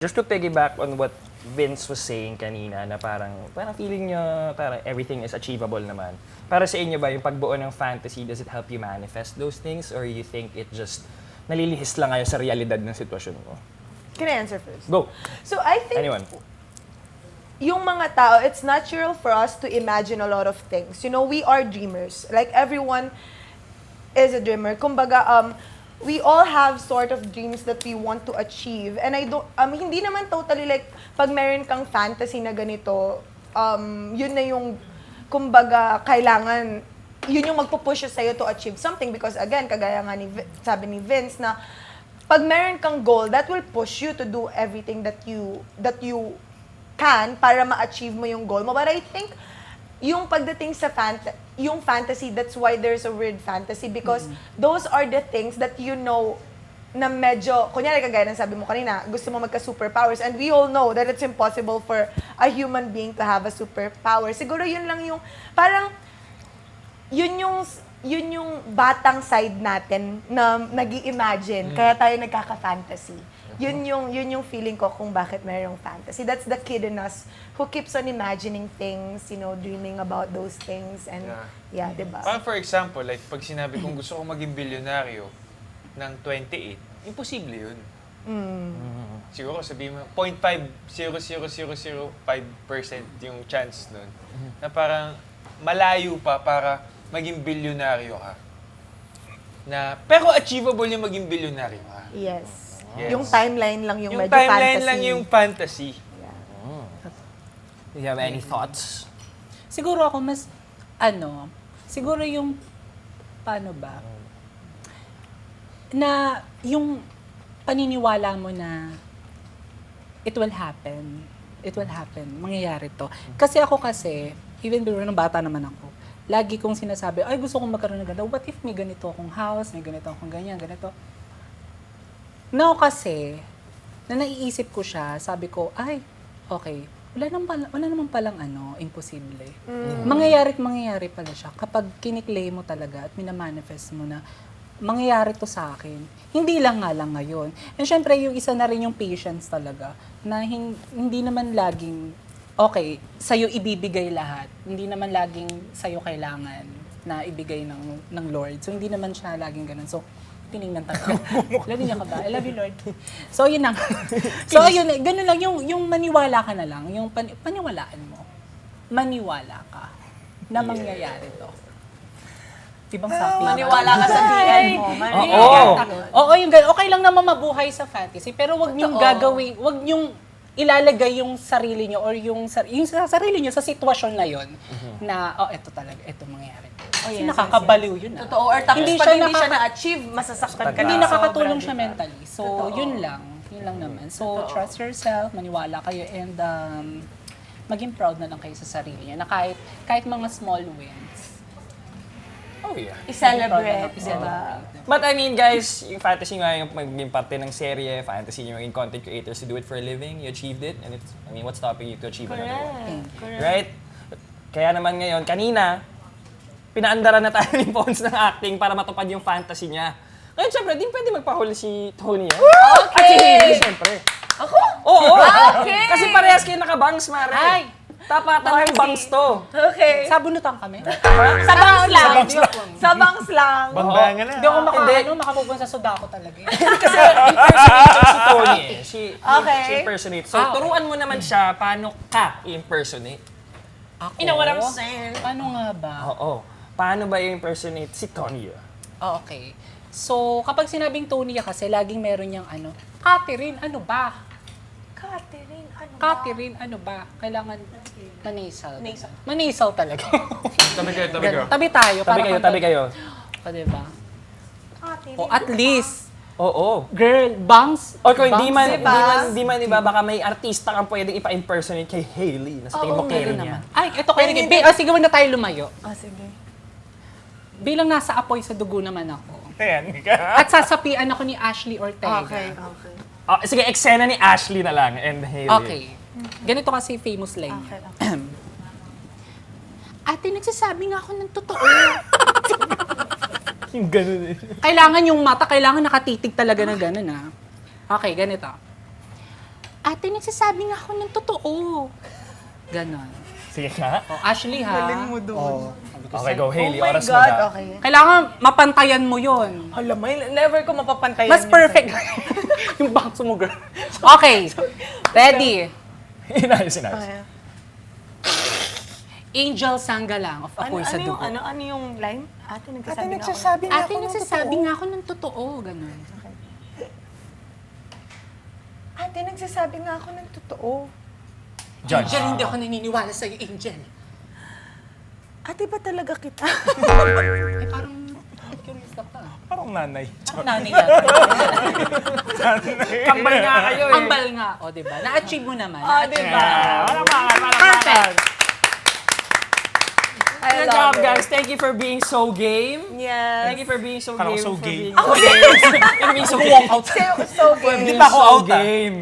Just to piggyback on what Vince was saying kanina na parang feeling niya parang everything is achievable naman. Para sa inyo ba yung pagbuo ng fantasy, does it help you manifest those things or you think it just nalilihis lang kayo sa realidad ng sitwasyon mo? Can I answer first? Go! So I think Anyone? yung mga tao, it's natural for us to imagine a lot of things. You know, we are dreamers. Like everyone is a dreamer. Kumbaga, we all have sort of dreams that we want to achieve. And hindi naman totally like, pag meron kang fantasy na ganito, yun na yung, kumbaga, kailangan, yun yung magpupush sa'yo to achieve something. Because again, kagaya nga sabi ni Vince na, pag meron kang goal, that will push you to do everything that you can para ma-achieve mo yung goal mo. But I think, yung pagdating sa yung fantasy, that's why there's a word fantasy because those are the things that you know na medyo, kunyari kagaya ng sabi mo kanina, gusto mo magka-superpowers and we all know that it's impossible for a human being to have a superpower. Siguro yun lang yung, parang, yun yung batang side natin na nag-i-imagine, kaya tayo nagkaka-fantasy. Yun yung feeling ko kung bakit mayroong fantasy. That's the kid in us who keeps on imagining things, you know, dreaming about those things and yeah, diba? Parang for example, like pag sinabi kong gusto kong maging bilyonaryo ng 28, imposible yun. Siguro sabihin mo, 0.50005% yung chance nun. Na parang malayo pa para maging bilyonaryo ka. Pero achievable yung maging bilyonaryo ka. Yes. Yes. Yung timeline lang yung medyo timeline fantasy. lang yung fantasy. Do you have any thoughts? Siguro ako siguro yung, paano ba? Na yung paniniwala mo na it will happen, mangyayari to. Kasi ako even before nung bata naman ako, lagi kong sinasabi, ay gusto kong magkaroon ng ganito. What if may ganito akong house, may ganito akong ganyan, ganito. Now kasi, na naiisip ko siya, sabi ko, ay, okay, wala naman palang imposible. Mangyayari pala siya kapag kiniklay mo talaga at minamanifest mo na mangyayari to sa akin. Hindi lang nga lang ngayon. And syempre, yung isa na rin yung patience talaga, na hindi naman laging, okay, sa'yo ibibigay lahat. Hindi naman laging sa'yo kailangan na ibigay ng Lord. So, hindi naman siya laging ganun. So, tinignan tayo. Lagi niya ka ba? I love you, Lord. So, yun lang. So, yun, ganun lang. Yung maniwala ka na lang. Yung paniwalaan mo. Maniwala ka na mangyayari to. Ibang sabi. Maniwala ka sa DL mo. Oo, yung ganun. Okay lang naman mabuhay sa fantasy, pero wag niyong gagawin, wag niyong ilalagay yung sarili niyo or yung sarili niyo sa sitwasyon na yon na, eto talaga, eto mangyayari. Kasi nakakabaliw yun. Totoo. Or tapos Hindi pag siya hindi siya na-achieve, masasaktan ka Hindi na. nakakatulong Sobrang, siya diba? mentally. So, yun lang naman. So, trust yourself, maniwala kayo, and maging proud na lang kayo sa sarili niya na kahit mga small wins. Oh yeah. I-celebrate, Proud na diba? But I mean guys, yung fantasy nga yung maging parte ng serye, fantasy yung maging content creators to do it for a living, you achieved it, and what's stopping you to achieve another one? Correct. Right? Kaya naman ngayon, kanina, pinaandaran na tayo ni Pons ng acting para matupad yung fantasy niya. Ngayon, syempre, di pwede magpahuli si Tony. Okay! At si Hailey, syempre. Ako? Oo! Okay! Kasi parehas kayo nakabangs, Mare. Ay! Tapatan ng bangs to. Okay. Sabunutan kami. Sa bangs lang. Sa bangs lang. Bangbangan na. Hindi ako Hindi. makapupunta sa Sudako talaga. Kasi impersonator si Tony eh. She impersonate. So, turuan mo naman siya paano ka i-impersonate. Ako? You know what I'm saying? Paano nga ba? Oo. Paano ba i-impersonate si Tony? Okay. So, kapag sinabing Tony kasi, laging meron niyang Catherine, ano ba? Catherine, ano ba? Kailangan manisal. Manisal talaga. Tabi kayo. Tabi tayo. Tabi kayo. O, diba? O, at least, Oo. girl, bangs. O kung di man, Diba? baka may artista kang pwedeng ipa-impersonate kay Hailey na sa tingin mo carry niya. Ay, ito kayo. Sige, wag na tayo lumayo. Sige. Bilang nasa apoy sa dugo naman ako. Ayan. At sasapian ako ni Ashley Ortega. Okay. Sige, eksena ni Ashley na lang and Hailey. Okay. Ganito kasi famous line. Okay. Ate, nagsasabi nga ako ng totoo. Yung ganun eh. Kailangan yung mata, kailangan nakatitig talaga na gano'n Okay, ganito. ate, nagsasabi nga ako ng totoo. Ganon. Sige nga. Oh, Ashley ha. Galing mo doon. Oh. Okay, go Hailey. Oh my Oras mo God, na. okay. Kailangan mapantayan mo yon. Hala, never ko mapapantayan. Mas yun perfect. Yung box mo, girl. Okay. Ready. Inayos. sa'yo. Angel Sanggalang of Apoy sa Dugo. Ano yung line? Ate, Ate, nagsasabi na ako. nagsasabi nga Ate, ako ng nagsasabi totoo. nga ako ng totoo. Ganon. Ate, nagsasabi nga ako ng totoo. Judge. Angel, hindi ako naniniwala sa'yo, Angel. Ate, ba talaga kita? Eh, parang curious ka pa. Parang nanay. Parang nanay yata. Kambal nga kayo eh. Kambal nga. O, diba? Na-achieve mo naman. diba? Perfect. I Good love job, it. guys. Thank you for being so game. Yes. Thank you for being so Parang game. so for gay. being so game. So game. Di ba ako out game?